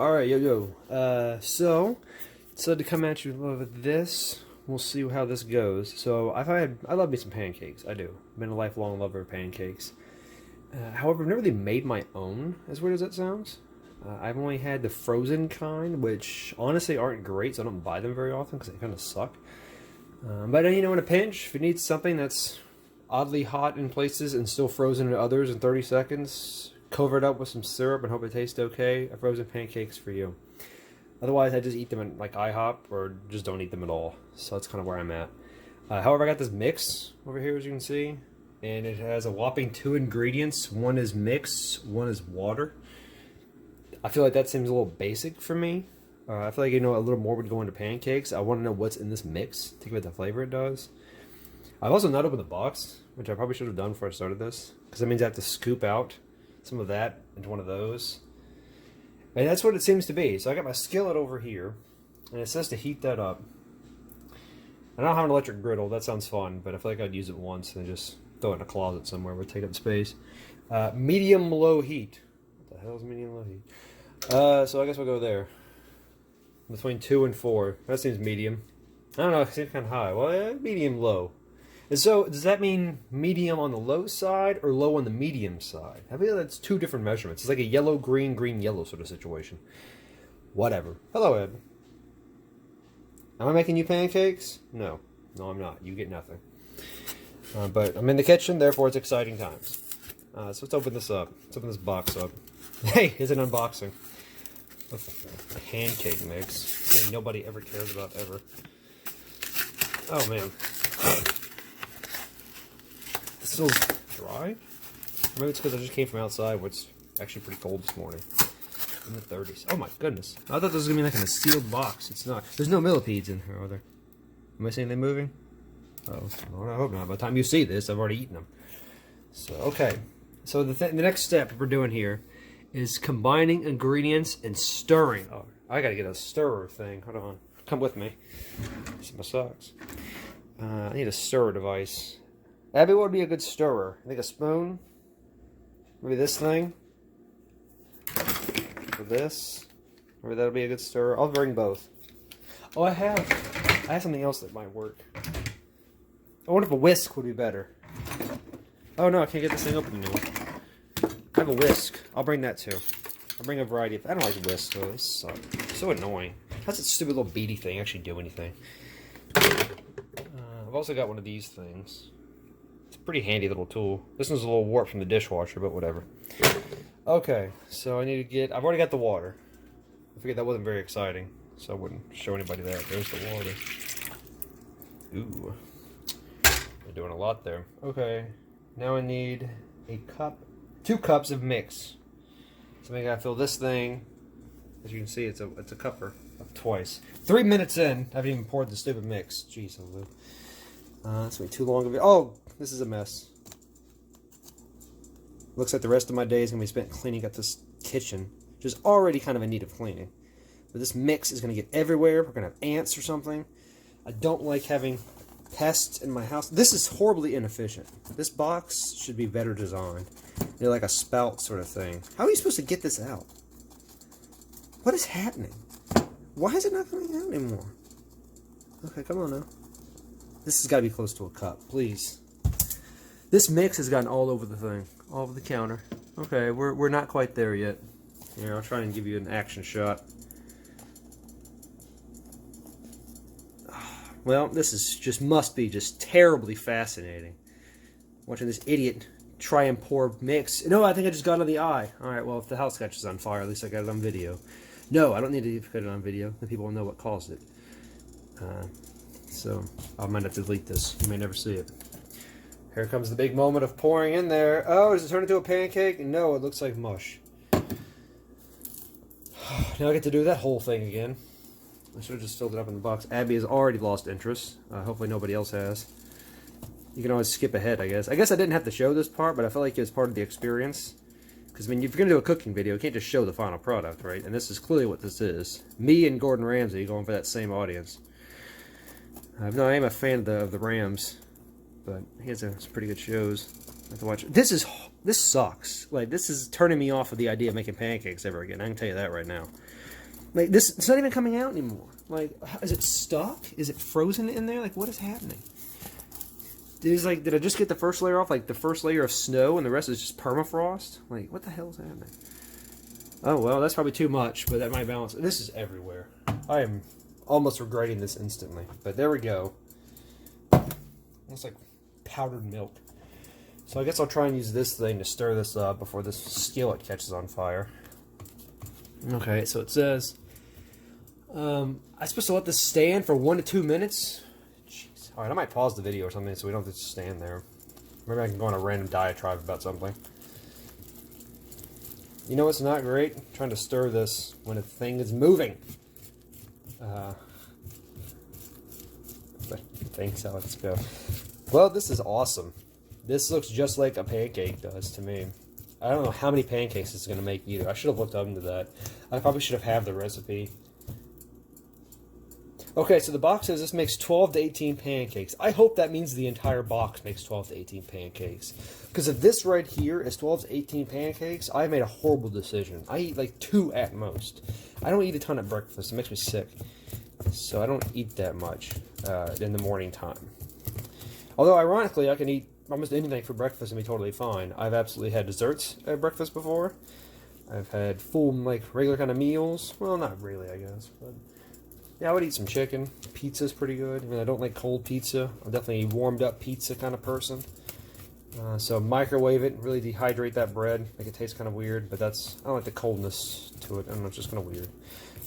Alright, so to come at you with this. We'll see how this goes. So, I love me some pancakes. I do. I've been a lifelong lover of pancakes. However, I've never really made my own, as weird as that sounds. I've only had the frozen kind, which honestly aren't great, so I don't buy them very often because they kind of suck. But in a pinch, if you need something that's oddly hot in places and still frozen in others in 30 seconds, cover it up with some syrup and hope it tastes okay, a frozen pancake's for you. Otherwise, I just eat them in like IHOP or just don't eat them at all. So that's kind of where I'm at. However, I got this mix over here, as you can see, and it has a whopping 2 ingredients. One is mix, one is water. I feel like that seems a little basic for me. I feel like a little more would go into pancakes. I want to know what's in this mix to give it the flavor it does. I've also not opened the box, which I probably should have done before I started this, because that means I have to scoop out some of that into one of those. And that's what it seems to be. So I got my skillet over here, and it says to heat that up. I don't have an electric griddle. That sounds fun, but I feel like I'd use it once and just throw it in a closet somewhere. It would take up space. Medium-low heat. What the hell is medium-low heat? So I guess we'll go there. Between 2 and 4. That seems medium. I don't know. It seems kind of high. Well, medium-low. And so, does that mean medium on the low side or low on the medium side? I feel that's 2 different measurements. It's like a yellow-green, green-yellow sort of situation. Whatever. Hello, Ed. Am I making you pancakes? No. No, I'm not. You get nothing. But I'm in the kitchen, therefore it's exciting times. So let's open this up. Let's open this box up. Hey, it's an unboxing of pancake mix. Something nobody ever cares about, ever. Oh, man. This feels dry? Maybe it's because I just came from outside where it's actually pretty cold this morning. In the 30s. Oh my goodness. I thought this was going to be like in a sealed box. It's not. There's no millipedes in here, are there? Am I seeing them moving? Oh, well, I hope not. By the time you see this, I've already eaten them. So, okay. So the next step we're doing here is combining ingredients and stirring. Oh, I got to get a stirrer thing. Hold on. Come with me. See my socks. I need a stirrer device. Abby, what would be a good stirrer? I think a spoon? Maybe this thing? Or this? Maybe that'll be a good stirrer. I'll bring both. Oh, I have something else that might work. I wonder if a whisk would be better. Oh no, I can't get this thing open anymore. I have a whisk. I'll bring that too. I'll bring a variety of... I don't like whisks, though. They suck. It's so annoying. How's that stupid little beady thing actually do anything? I've also got one of these things. It's a pretty handy little tool. This one's a little warped from the dishwasher, but whatever. Okay, so I need to get... I've already got the water. I figured that wasn't very exciting, so I wouldn't show anybody that. There's the water. Ooh. They're doing a lot there. Okay, now I need a cup... 2 cups of mix. So I gotta fill this thing. As you can see, it's a cupper of twice. 3 minutes in, I haven't even poured the stupid mix. Jeez, Lou. That's way too long of it. Oh, this is a mess. Looks like the rest of my day is gonna be spent cleaning up this kitchen, which is already kind of in need of cleaning. But this mix is gonna get everywhere. We're gonna have ants or something. I don't like having pests in my house. This is horribly inefficient. This box should be better designed. They're like a spout sort of thing. How are you supposed to get this out? What is happening? Why is it not coming out anymore? Okay, come on now. This has got to be close to a cup, please. This mix has gotten all over the thing, all over the counter. Okay, we're not quite there yet. Here, I'll try and give you an action shot. Well, this is must be terribly fascinating. Watching this idiot try and pour mix. No, I think I just got it on the eye. Alright, well, if the house catches on fire, at least I got it on video. No, I don't need to put it on video. Then people will know what caused it. So, I might have to delete this. You may never see it. Here comes the big moment of pouring in there. Oh, does it turn into a pancake? No, it looks like mush. Now I get to do that whole thing again. I should have just filled it up in the box. Abby has already lost interest. Hopefully nobody else has. You can always skip ahead, I guess. I guess I didn't have to show this part, but I felt like it was part of the experience. Because, I mean, if you're going to do a cooking video, you can't just show the final product, right? And this is clearly what this is. Me and Gordon Ramsay going for that same audience. No, I am a fan of the Rams, but he has some pretty good shows. I have to watch. This is This sucks. Like, this is turning me off of the idea of making pancakes ever again. I can tell you that right now. Like, this, it's not even coming out anymore. Like, is it stuck? Is it frozen in there? Like, what is happening? Did I just get the first layer off? Like, the first layer of snow and the rest is just permafrost? Like, what the hell is happening? Oh, well, that's probably too much, but that might balance. This is everywhere. I am almost regretting this instantly. But there we go. Looks like powdered milk. So I guess I'll try and use this thing to stir this up before this skillet catches on fire. Okay, so it says I'm supposed to let this stand for 1 to 2 minutes. Jeez. Alright, I might pause the video or something so we don't have to just stand there. Maybe I can go on a random diatribe about something. You know what's not great? I'm trying to stir this when a thing is moving. But thanks, how let's go. Well, this is awesome. This looks just like a pancake does to me. I don't know how many pancakes it's going to make either. I should have looked up into that. I probably should have had the recipe. Okay, so the box says this makes 12 to 18 pancakes. I hope that means the entire box makes 12 to 18 pancakes. Because if this right here is 12 to 18 pancakes, I made a horrible decision. I eat like 2 at most. I don't eat a ton at breakfast. It makes me sick. So I don't eat that much in the morning time. Although, ironically, I can eat almost anything for breakfast and be totally fine. I've absolutely had desserts at breakfast before. I've had full, like, regular kind of meals. Well, not really, I guess. But yeah, I would eat some chicken. Pizza's pretty good. I mean, I don't like cold pizza. I'm definitely a warmed up pizza kind of person. So microwave it, really dehydrate that bread, make it taste kind of weird. But that's, I don't like the coldness to it. I don't know, it's just kind of weird.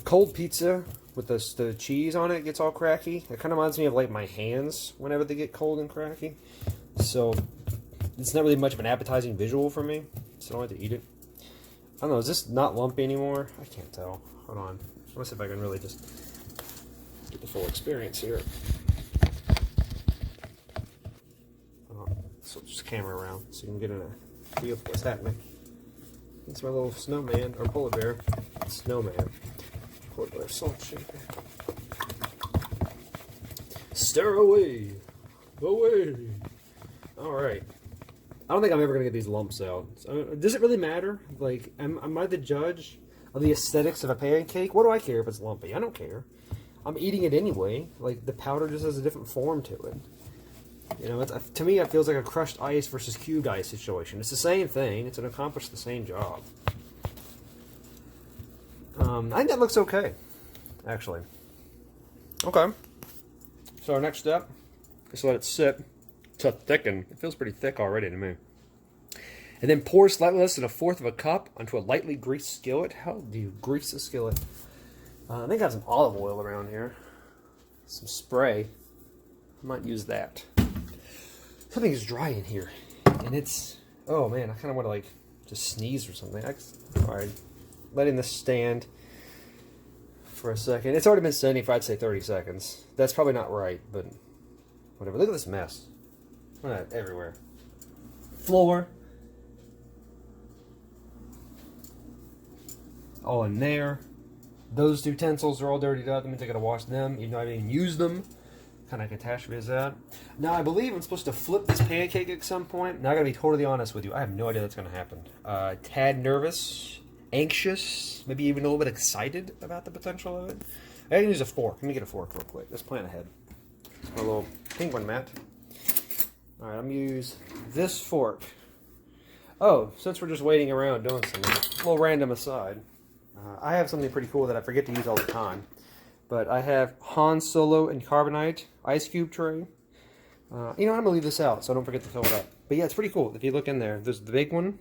Cold pizza with the cheese on it gets all cracky. It kind of reminds me of like my hands whenever they get cold and cracky. So it's not really much of an appetizing visual for me, so I don't like to eat it. I don't know, is this not lumpy anymore? I can't tell. Hold on. I want to see if I can really just get the full experience here. Hold on. Switch the camera around so you can get a feel for what's happening. It's my little snowman, or polar bear. Snowman. Polar bear salt shaker. Stir away! Away! Alright. I don't think I'm ever going to get these lumps out. So, does it really matter? Like, am I the judge of the aesthetics of a pancake? What do I care if it's lumpy? I don't care. I'm eating it anyway. Like, the powder just has a different form to it. You know, to me, it feels like a crushed ice versus cubed ice situation. It's the same thing. It's going to accomplish the same job. I think that looks okay, actually. Okay. So our next step is to let it sit to thicken. It feels pretty thick already to me. And then pour slightly less than 1/4 cup onto a lightly greased skillet. How do you grease a skillet? I think I have some olive oil around here. Some spray. I might use that. Something is dry in here. And it's... Oh man, I kind of want to like just sneeze or something. Alright. Letting this stand for a second. It's already been standing for, I'd say, 30 seconds. That's probably not right, but whatever. Look at this mess. Everywhere. Floor. All in there. Those utensils are all dirtied up. That means I gotta wash them, even though I didn't even use them. Kind of catastrophe is that. Now, I believe I'm supposed to flip this pancake at some point. Now, I gotta be totally honest with you. I have no idea that's gonna happen. Tad nervous, anxious, maybe even a little bit excited about the potential of it. I can use a fork. Let me get a fork real quick. Let's plan ahead. It's my little penguin mat. Alright, I'm going to use this fork. Oh, since we're just waiting around doing something, a little random aside. I have something pretty cool that I forget to use all the time. But I have Han Solo and Carbonite ice cube tray. You know, I'm going to leave this out so I don't forget to fill it up. But yeah, it's pretty cool. If you look in there, there's the big one.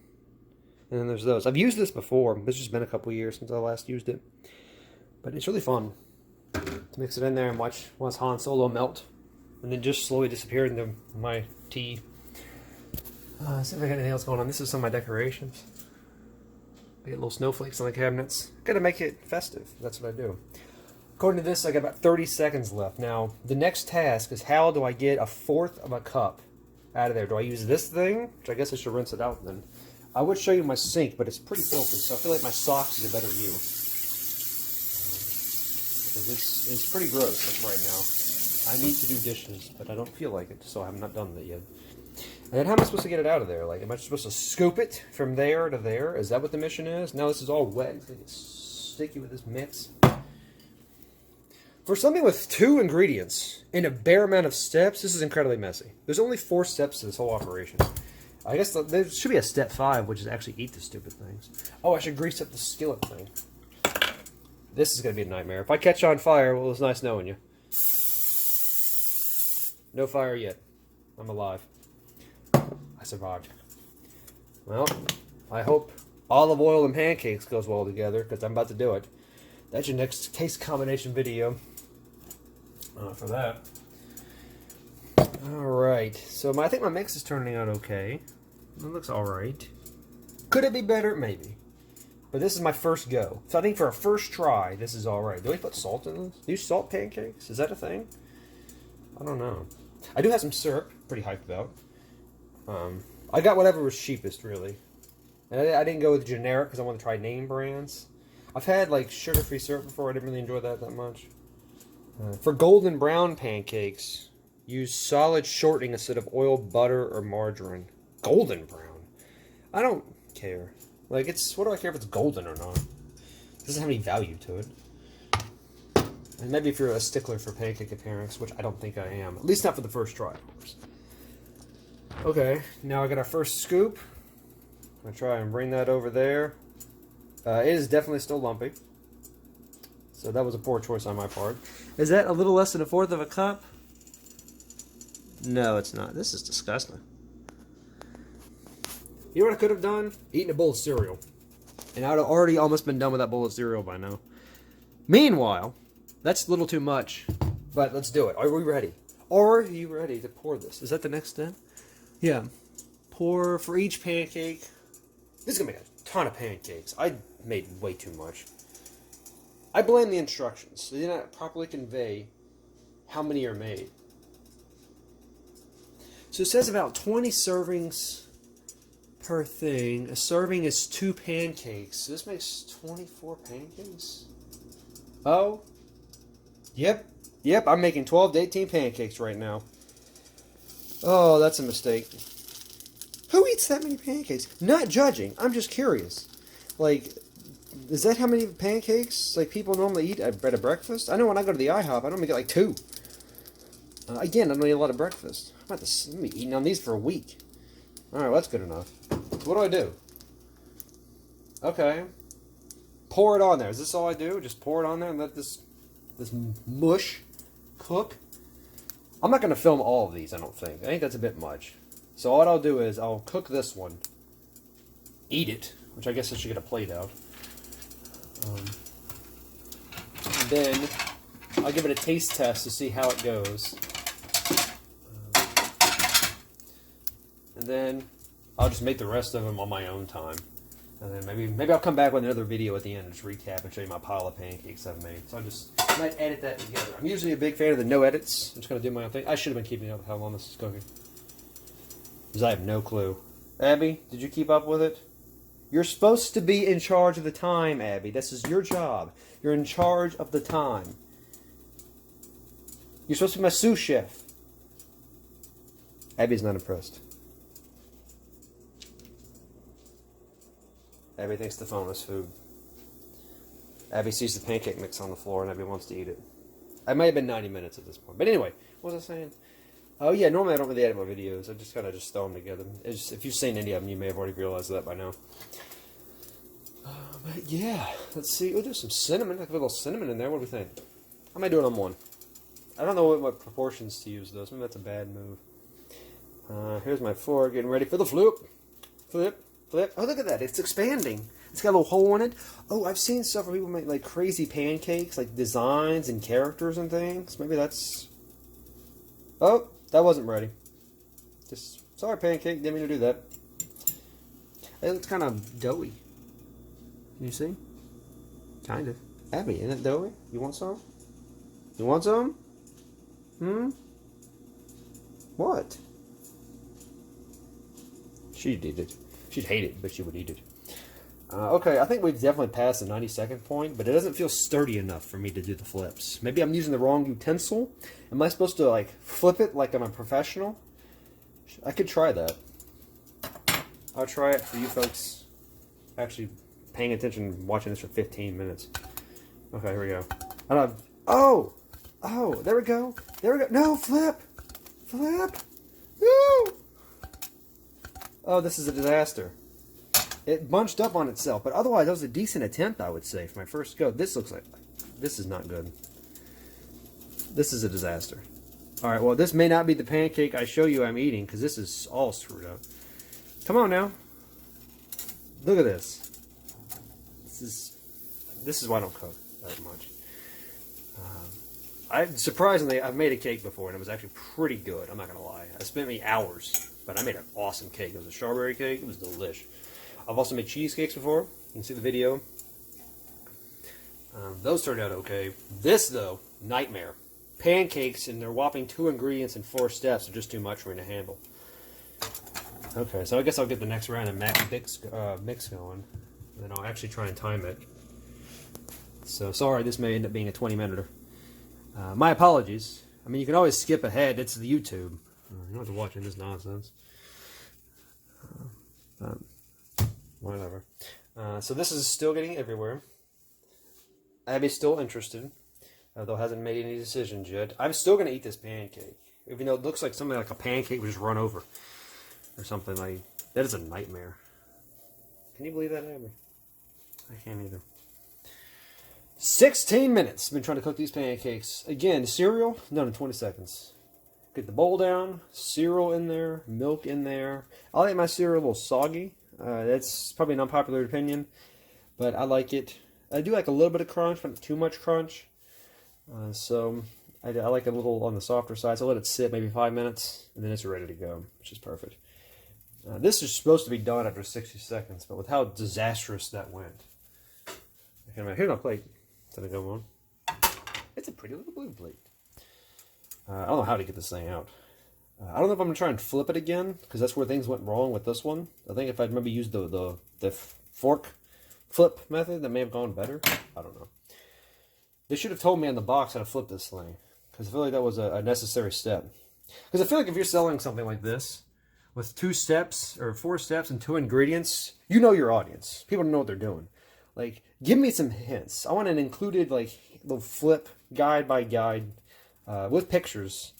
And then there's those. I've used this before. It's just been a couple years since I last used it. But it's really fun to mix it in there and watch Han Solo melt. And then just slowly disappear into my tea. See if I got anything else going on. This is some of my decorations. I get little snowflakes on the cabinets. Gotta make it festive. That's what I do. According to this, I got about 30 seconds left. Now, the next task is how do I get 1/4 cup out of there? Do I use this thing? Which I guess I should rinse it out then. I would show you my sink, but it's pretty filthy, so I feel like my socks is a better view. It's pretty gross right now. I need to do dishes, but I don't feel like it, so I have not done that yet. And then how am I supposed to get it out of there? Like, am I supposed to scoop it from there to there? Is that what the mission is? Now this is all wet. It's going to get sticky with this mix. For something with 2 ingredients and a bare amount of steps, this is incredibly messy. There's only 4 steps to this whole operation. I guess there should be a step 5, which is actually eat the stupid things. Oh, I should grease up the skillet thing. This is going to be a nightmare. If I catch on fire, well, it's nice knowing you. No fire yet. I'm alive. I survived. Well, I hope olive oil and pancakes goes well together, because I'm about to do it. That's your next taste combination video for that. Alright, so I think my mix is turning out okay. It looks alright. Could it be better? Maybe. But this is my first go. So I think for a first try, this is alright. Do we put salt in this? Do you salt pancakes? Is that a thing? I don't know. I do have some syrup. Pretty hyped about. I got whatever was cheapest, really. And I didn't go with generic because I want to try name brands. I've had like sugar-free syrup before. I didn't really enjoy that much. For golden brown pancakes, use solid shortening instead of oil, butter, or margarine. Golden brown? I don't care. Like, what do I care if it's golden or not? It doesn't have any value to it. And maybe if you're a stickler for pancake appearance, which I don't think I am. At least not for the first try, of course. Okay, now I got our first scoop. I'm going to try and bring that over there. It is definitely still lumpy. So that was a poor choice on my part. Is that a little less than 1/4 of a cup? No, it's not. This is disgusting. You know what I could have done? Eaten a bowl of cereal. And I would have already almost been done with that bowl of cereal by now. Meanwhile, that's a little too much. But let's do it. Are we ready? Are you ready to pour this? Is that the next step? Yeah. Pour for each pancake. This is going to make a ton of pancakes. I made way too much. I blame the instructions. They did not properly convey how many are made. So it says about 20 servings per thing. A serving is 2 pancakes. So this makes 24 pancakes? Oh. Yep. Yep, I'm making 12 to 18 pancakes right now. Oh, that's a mistake. Who eats that many pancakes? Not judging. I'm just curious. Like, is that how many pancakes like people normally eat at breakfast? I know when I go to the IHOP, I normally get like 2. Again, I don't eat a lot of breakfast. I'm going to be eating on these for a week. Alright, well, that's good enough. What do I do? Okay. Pour it on there. Is this all I do? Just pour it on there and let this mush cook? I'm not going to film all of these, I don't think. I think that's a bit much. So what I'll do is I'll cook this one. Eat it. Which I guess I should get a plate out. Then I'll give it a taste test to see how it goes. And then I'll just make the rest of them on my own time. And then maybe I'll come back with another video at the end and just recap and show you my pile of pancakes I've made. So I might edit that together. I'm usually a big fan of the no edits. I'm just going to do my own thing. I should have been keeping up with how long this is cooking. Because I have no clue. Abby, did you keep up with it? You're supposed to be in charge of the time, Abby. This is your job. You're in charge of the time. You're supposed to be my sous chef. Abby's not impressed. Abby thinks the phone is food. Abby sees the pancake mix on the floor and Abby wants to eat it. I may have been 90 minutes at this point. But anyway, what was I saying? Oh yeah, normally I don't really edit my videos. I just kind of throw them together. If you've seen any of them, you may have already realized that by now. But yeah, let's see. Oh, there's some cinnamon. Like a little cinnamon in there. What do we think? I might do it on one. I don't know what proportions to use those. Maybe that's a bad move. Here's my fork, getting ready for the flip. Flip. Oh, look at that. It's expanding. It's got a little hole in it. Oh, I've seen stuff where people make like crazy pancakes, like designs and characters and things. Maybe that's... Oh, that wasn't ready. Just, sorry pancake, didn't mean to do that. It looks kind of doughy. Can you see? Kind of. Abby, isn't it doughy? You want some? You want some? What? She'd eat it. She'd hate it, but she would eat it. Okay, I think we've definitely passed the 90-second point, but it doesn't feel sturdy enough for me to do the flips. Maybe I'm using the wrong utensil. Am I supposed to, like, flip it like I'm a professional? I could try that. I'll try it for you folks actually paying attention, watching this for 15 minutes. Okay, here we go. I don't have, oh, there we go. There we go. No, flip. Flip. Woo! Oh, this is a disaster. It bunched up on itself, but otherwise that was a decent attempt, I would say, for my first go. This looks like, this is not good. This is a disaster. Alright, well, this may not be the pancake I show you I'm eating, because this is all screwed up. Come on now. Look at this. This is why I don't cook that much. Surprisingly, I've made a cake before, and it was actually pretty good. I'm not going to lie. I spent me hours, but I made an awesome cake. It was a strawberry cake. It was delish. I've also made cheesecakes before. You can see the video. Those turned out okay. This, though, nightmare. Pancakes, and they're whopping 2 ingredients and 4 steps are just too much for me to handle. Okay, so I guess I'll get the next round of mix going. And then I'll actually try and time it. So, sorry, this may end up being a 20-minute. My apologies. I mean, you can always skip ahead. It's the YouTube. You don't have to watch this nonsense. Whatever. So this is still getting everywhere. Abby's still interested, though hasn't made any decisions yet. I'm still going to eat this pancake, even though it looks like something like a pancake was just run over, or something like that. Is a nightmare. Can you believe that, Abby? I can't either. 16 minutes. Been trying to cook these pancakes. Again, cereal done in 20 seconds. Get the bowl down, cereal in there, milk in there. I like my cereal a little soggy. That's probably an unpopular opinion, but I like it. I do like a little bit of crunch, but not too much crunch. So I like it a little on the softer side. So I let it sit maybe 5 minutes, and then it's ready to go, which is perfect. This is supposed to be done after 60 seconds, but with how disastrous that went. Here's my plate. Did I go on? It's a pretty little blue plate. I don't know how to get this thing out. I don't know if I'm going to try and flip it again, because that's where things went wrong with this one. I think if I'd maybe used the fork flip method, that may have gone better. I don't know. They should have told me on the box how to flip this thing, because I feel like that was a necessary step. Because I feel like if you're selling something like this, with 2 steps, or 4 steps and 2 ingredients, you know your audience. People know what they're doing. Like, give me some hints. I want an included, like, little flip guide by guide with pictures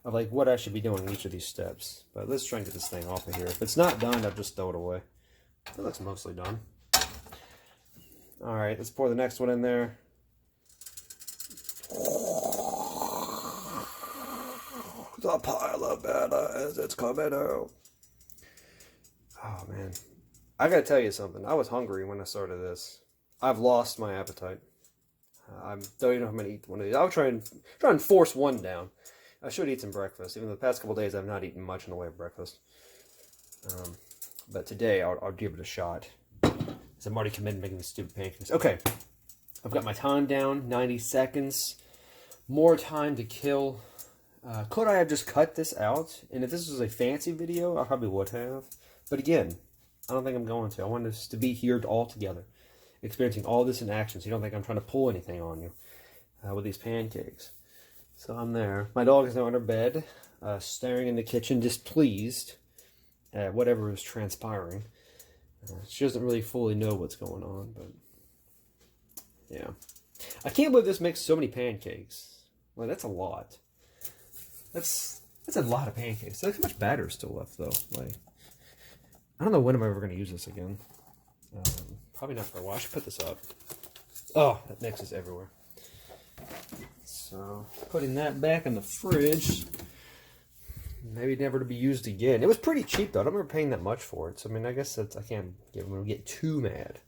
of, like, what I should be doing in each of these steps. But let's try and get this thing off of here. If it's not done, I'll just throw it away. It looks mostly done. Alright, let's pour the next one in there. The pile of batter as it's coming out. Oh, man. I gotta tell you something. I was hungry when I started this. I've lost my appetite. I don't even know how many eat one of these. I'll try and force one down. I should eat some breakfast. Even the past couple days, I've not eaten much in the way of breakfast. But today, I'll give it a shot. Because I'm already committed to making these stupid pancakes. Okay. I've got my time down. 90 seconds. More time to kill. Could I have just cut this out? And if this was a fancy video, I probably would have. But again, I don't think I'm going to. I want us to be here all together, experiencing all this in action, so you don't think I'm trying to pull anything on you with these pancakes. So I'm there. My dog is now in her bed, staring in the kitchen, displeased at whatever is transpiring. She doesn't really fully know what's going on, but yeah. I can't believe this makes so many pancakes. Well, that's a lot. That's a lot of pancakes. Look how much batter is still left, though. Like, I don't know when I'm ever going to use this again. Probably not for a while. I should put this up. Oh, that mix is everywhere. So, putting that back in the fridge. Maybe never to be used again. It was pretty cheap, though. I don't remember paying that much for it. So, I mean, I guess that's, I can't get too mad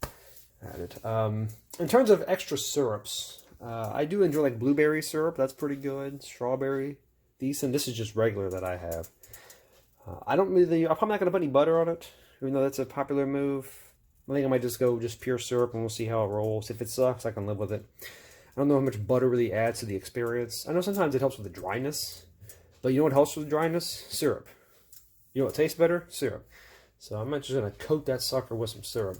at it. In terms of extra syrups, I do enjoy, like, blueberry syrup. That's pretty good. Strawberry, decent. This is just regular that I have. I'm probably not going to put any butter on it, even though that's a popular move. I think I might just go pure syrup, and we'll see how it rolls. If it sucks, I can live with it. I don't know how much butter really adds to the experience. I know sometimes it helps with the dryness, but you know what helps with the dryness? Syrup. You know what tastes better? Syrup. So I'm just going to coat that sucker with some syrup.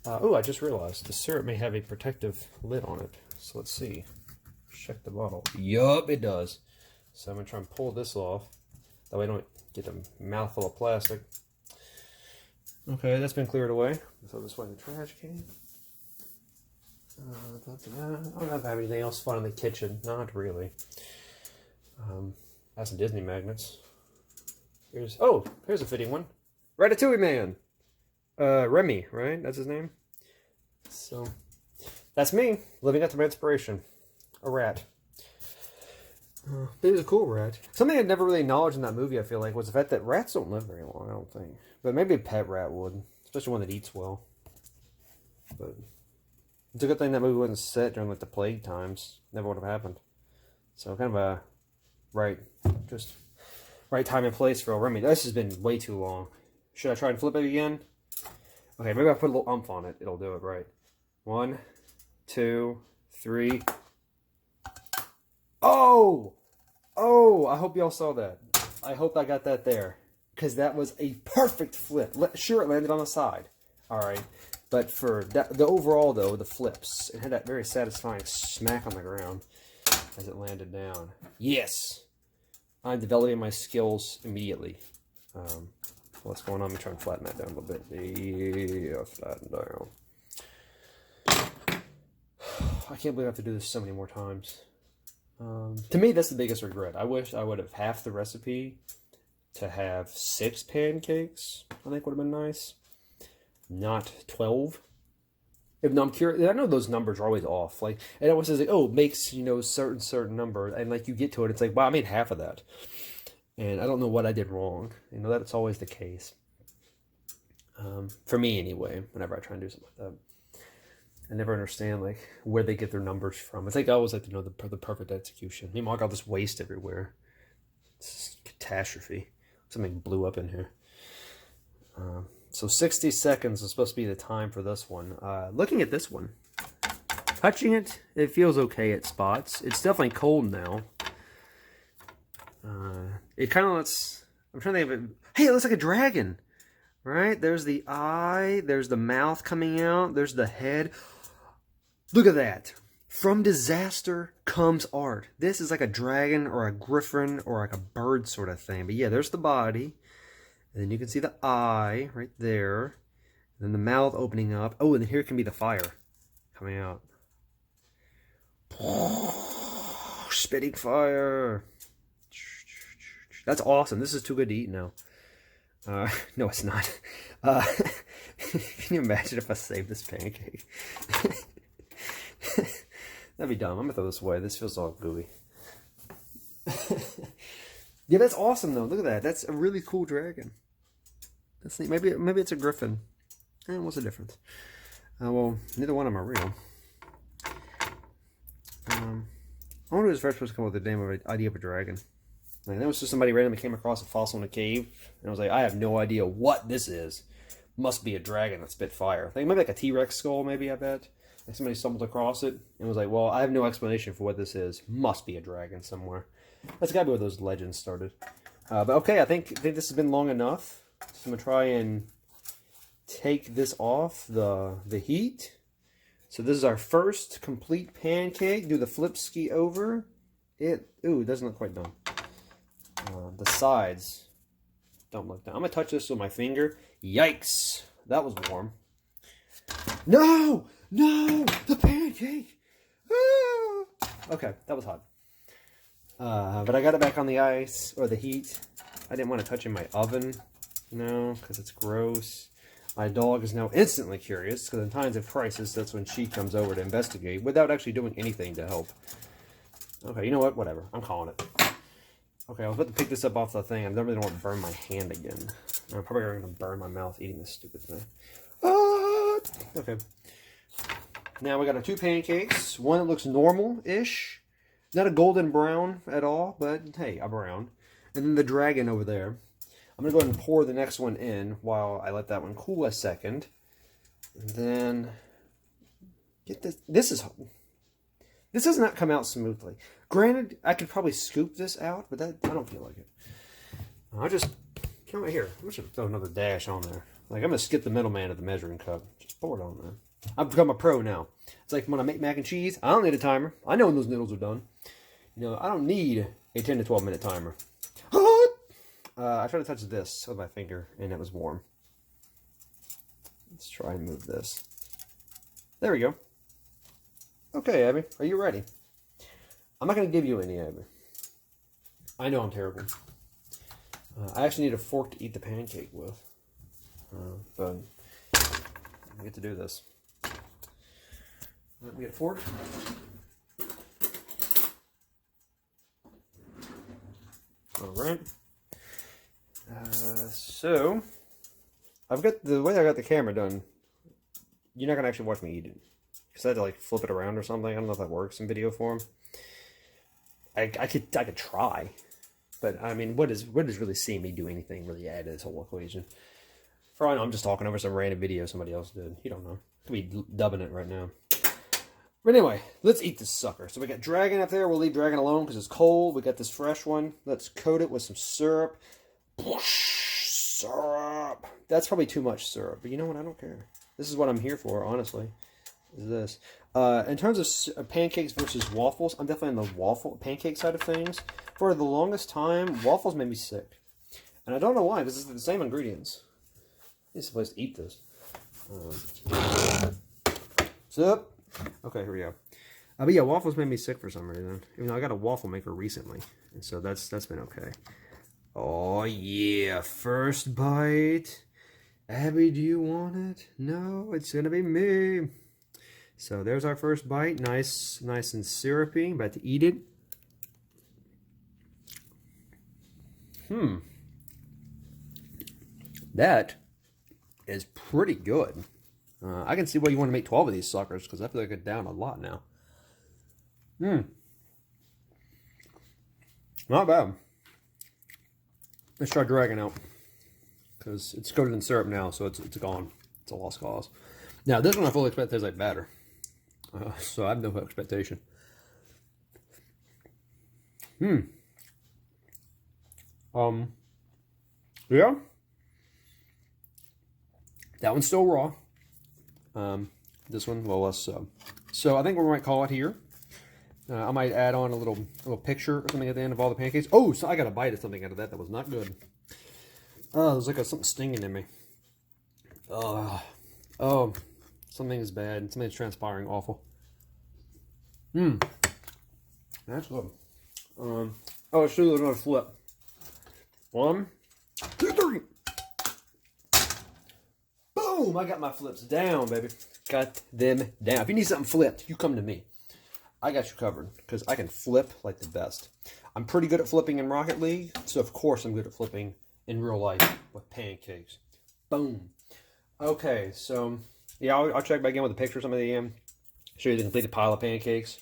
Oh, I just realized the syrup may have a protective lid on it. So let's see. Check the bottle. Yup, it does. So I'm going to try and pull this off. That way I don't get a mouthful of plastic. Okay, that's been cleared away. Throw this one in the trash can. I don't have anything else fun in the kitchen. Not really. Have some Disney magnets. Here's a fitting one. Ratatouille Man. Remy, right? That's his name. So that's me living up to my inspiration. A rat. He was a cool rat. Something I'd never really acknowledged in that movie, I feel like, was the fact that rats don't live very long, I don't think. But maybe a pet rat would. Especially one that eats well. But it's a good thing that movie wasn't set during, like, the plague times. Never would have happened. So kind of a right time and place for a Remy. This has been way too long. Should I try and flip it again? Okay, maybe I'll put a little umph on it. It'll do it right. 1, 2, 3. Oh! Oh, I hope y'all saw that. I hope I got that there. Because that was a perfect flip. Sure, it landed on the side. Alright. But for the overall, though, the flips, it had that very satisfying smack on the ground as it landed down. Yes! I'm developing my skills immediately. What's going on? Let me try and flatten that down a little bit. Yeah, flatten down. I can't believe I have to do this so many more times. To me, that's the biggest regret. I wish I would have half the recipe to have 6 pancakes. I think would have been nice. Not 12. If no, I'm curious. I know those numbers are always off. Like, it always says, like, oh, it makes, you know, certain number. And, like, you get to it, it's like, wow, I made half of that. And I don't know what I did wrong. You know, that's always the case. For me, anyway, whenever I try and do something like that. I never understand, like, where they get their numbers from. I think I always like to know the perfect execution. Meanwhile, I got this waste everywhere. It's a catastrophe. Something blew up in here. So 60 seconds is supposed to be the time for this one. Looking at this one, touching it, it feels okay at spots. It's definitely cold now. It kind of looks... I'm trying to think of it. Hey, it looks like a dragon. Right? There's the eye. There's the mouth coming out. There's the head. Look at that. From disaster comes art. This is like a dragon or a griffin or like a bird sort of thing. But yeah, there's the body. And then you can see the eye right there. And then the mouth opening up. Oh, and then here can be the fire coming out. Spitting fire. That's awesome. This is too good to eat now. No, it's not. Can you imagine if I saved this pancake? That'd be dumb. I'm gonna throw this away. This feels all gooey. Yeah, that's awesome though. Look at that. That's a really cool dragon. Let's see. Maybe it's a griffin. What's the difference? Well, neither one of them are real. I wonder who was first supposed to come up with the name of an idea of a dragon. Like, that was just somebody randomly came across a fossil in a cave, and I was like, I have no idea what this is. Must be a dragon that spit fire. I think maybe like a T-Rex skull, maybe, I bet. Like somebody stumbled across it and was like, well, I have no explanation for what this is. Must be a dragon somewhere. That's gotta be where those legends started. But okay, I think this has been long enough. So I'm gonna try and take this off the heat. So this is our first complete pancake. Do the flip ski over. It doesn't look quite done. The sides don't look done. I'm gonna touch this with my finger. Yikes! That was warm. No! No! The pancake! Ah! Okay, that was hot. But I got it back on the ice, or the heat. I didn't want to touch it in my oven, because it's gross. My dog is now instantly curious, because in times of crisis, that's when she comes over to investigate, without actually doing anything to help. Okay, you know what? Whatever. I'm calling it. Okay, I was about to pick this up off the thing. I really don't want to burn my hand again. I'm probably going to burn my mouth eating this stupid thing. Ah! Okay. Now we got our 2 pancakes. One that looks normal-ish. Not a golden brown at all, but hey, a brown. And then the dragon over there. I'm going to go ahead and pour the next one in while I let that one cool a second. And then get this. This does not come out smoothly. Granted, I could probably scoop this out, but I don't feel like it. I'll just, right here. I'm just going to throw another dash on there. Like, I'm going to skip the middleman of the measuring cup. Just pour it on there. I've become a pro now. It's like when I make mac and cheese, I don't need a timer. I know when those noodles are done. You know, I don't need a 10 to 12 minute timer. I tried to touch this with my finger, and it was warm. Let's try and move this. There we go. Okay, Abby, are you ready? I'm not going to give you any, Abby. I know I'm terrible. I actually need a fork to eat the pancake with. But I get to do this. Let me get a fork. Alright. So, I've got the way I got the camera done. You're not going to actually watch me eat it. Because I had to like flip it around or something. I don't know if that works in video form. I could try. But I mean, what does really seeing me do anything really add to this whole equation? For all I know, I'm just talking over some random video somebody else did. You don't know. Could be dubbing it right now. But anyway, let's eat this sucker. So we got Dragon up there. We'll leave Dragon alone because it's cold. We got this fresh one. Let's coat it with some syrup. Syrup. That's probably too much syrup. But you know what? I don't care. This is what I'm here for, honestly. Is this. In terms of pancakes versus waffles, I'm definitely on the pancake side of things. For the longest time, waffles made me sick. And I don't know why, because it's the same ingredients. I'm supposed to eat this. Sup? Okay, here we go. But yeah, waffles made me sick for some reason. Even though I got a waffle maker recently. And so that's been okay. Oh yeah, first bite. Abby, do you want it? No, it's gonna be me. So there's our first bite. Nice and syrupy. About to eat it. That is pretty good. I can see why you want to make 12 of these suckers, because I feel like I could down a lot now. Not bad. Let's try Dragon out, because it's coated in syrup now, so it's gone. It's a lost cause. Now, this one I fully expect tastes like batter. So I have no expectation. Yeah. That one's still raw. This one, well, less so. So I think we might call it here. I might add on a little picture or something at the end of all the pancakes. Oh, so I got a bite of something out of that was not good. There's like something stinging in me. Oh, something is bad. Something's transpiring awful. That's good. Oh, let's do another flip. 1, 2, 3. Boom! I got my flips down, baby. Got them down. If you need something flipped, you come to me. I got you covered, because I can flip like the best. I'm pretty good at flipping in Rocket League, so of course I'm good at flipping in real life with pancakes. Boom. Okay, so yeah, I'll check back in with a picture of some of the show you the completed pile of pancakes.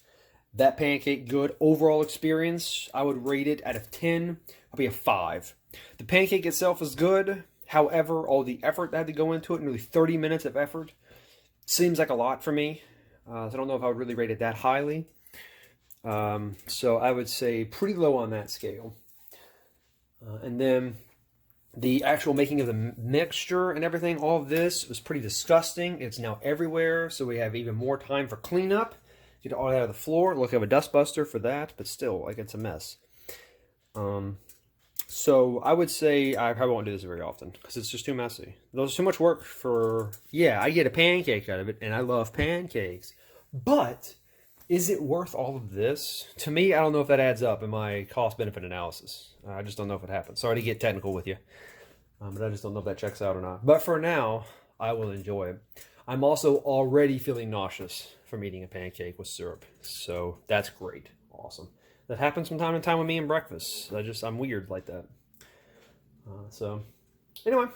That pancake good. Overall experience, I would rate it out of 10. I'll be a 5. The pancake itself is good. However, all the effort that had to go into it, nearly 30 minutes of effort, seems like a lot for me. So I don't know if I would really rate it that highly. So I would say pretty low on that scale. And then the actual making of the mixture and everything, all of this was pretty disgusting. It's now everywhere, so we have even more time for cleanup. Get it all out of the floor. Look, I have a dustbuster for that, but still, like, it's a mess. So I would say I probably won't do this very often because it's just too messy. There's too much work for, yeah, I get a pancake out of it and I love pancakes. But is it worth all of this? To me, I don't know if that adds up in my cost-benefit analysis. I just don't know if it happens. Sorry to get technical with you. But I just don't know if that checks out or not. But for now, I will enjoy it. I'm also already feeling nauseous from eating a pancake with syrup. So that's great. Awesome. That happens from time to time with me and breakfast. I'm weird like that. So, anyway.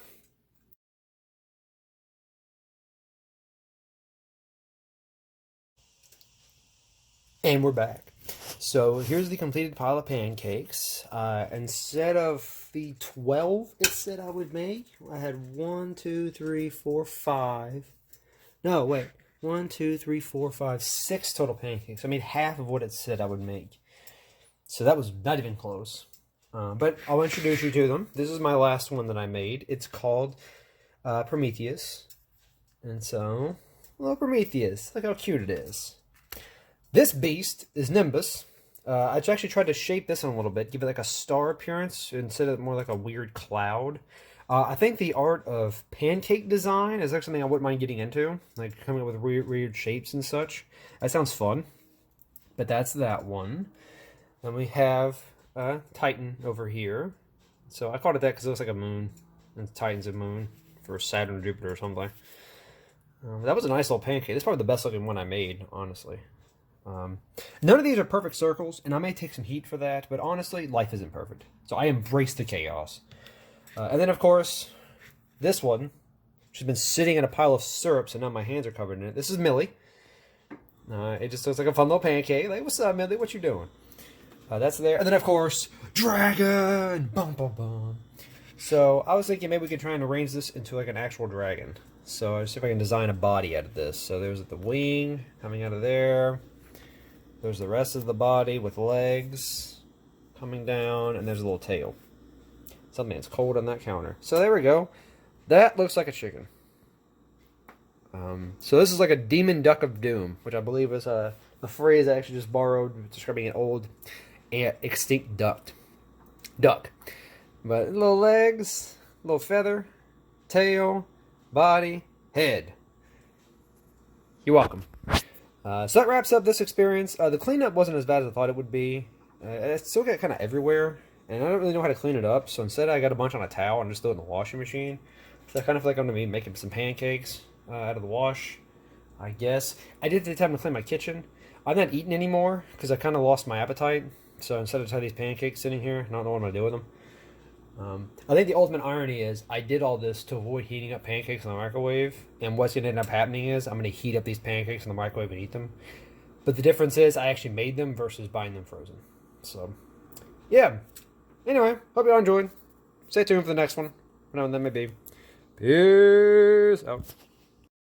And we're back. So, here's the completed pile of pancakes. Instead of the 12 it said I would make, I had 1, 2, 3, 4, 5. No, wait. 1, 2, 3, 4, 5, 6 total pancakes. I made half of what it said I would make. So that was not even close. But I'll introduce you to them. This is my last one that I made. It's called Prometheus. And so, little Prometheus. Look how cute it is. This beast is Nimbus. I actually tried to shape this in a little bit, give it like a star appearance instead of more like a weird cloud. I think the art of pancake design is actually something I wouldn't mind getting into, like coming up with weird shapes and such. That sounds fun. But that's that one. Then we have Titan over here. So I called it that because it looks like a moon. And Titan's a moon for Saturn or Jupiter or something. That was a nice little pancake. It's probably the best looking one I made, honestly. None of these are perfect circles, and I may take some heat for that, but honestly, life isn't perfect. So I embrace the chaos. And then, of course, this one, which has been sitting in a pile of syrup, so now my hands are covered in it. This is Millie. It just looks like a fun little pancake. Like, what's up, Millie? What you doing? That's there. And then, of course, dragon! Bum, bum, bum. So I was thinking maybe we could try and arrange this into like an actual dragon. So I'll see if I can design a body out of this. So there's the wing coming out of there. There's the rest of the body with legs coming down, and there's a little tail. Something that's cold on that counter. So there we go. That looks like a chicken. So this is like a demon duck of doom, which I believe is the phrase I actually just borrowed describing an old extinct duck. But little legs, little feather, tail, body, head. You're welcome. So that wraps up this experience. The cleanup wasn't as bad as I thought it would be. It still got kind of everywhere, and I don't really know how to clean it up. So instead, I got a bunch on a towel and just threw it in the washing machine. So I kind of feel like I'm going to be making some pancakes out of the wash, I guess. I did take time to clean my kitchen. I'm not eating anymore because I kind of lost my appetite. So instead of having these pancakes sitting here, I don't know what I'm going to do with them. I think the ultimate irony is I did all this to avoid heating up pancakes in the microwave, and what's going to end up happening is I'm going to heat up these pancakes in the microwave and eat them. But the difference is I actually made them versus buying them frozen. So, yeah. Anyway, hope you all enjoyed. Stay tuned for the next one. Whenever that may be. Peace out.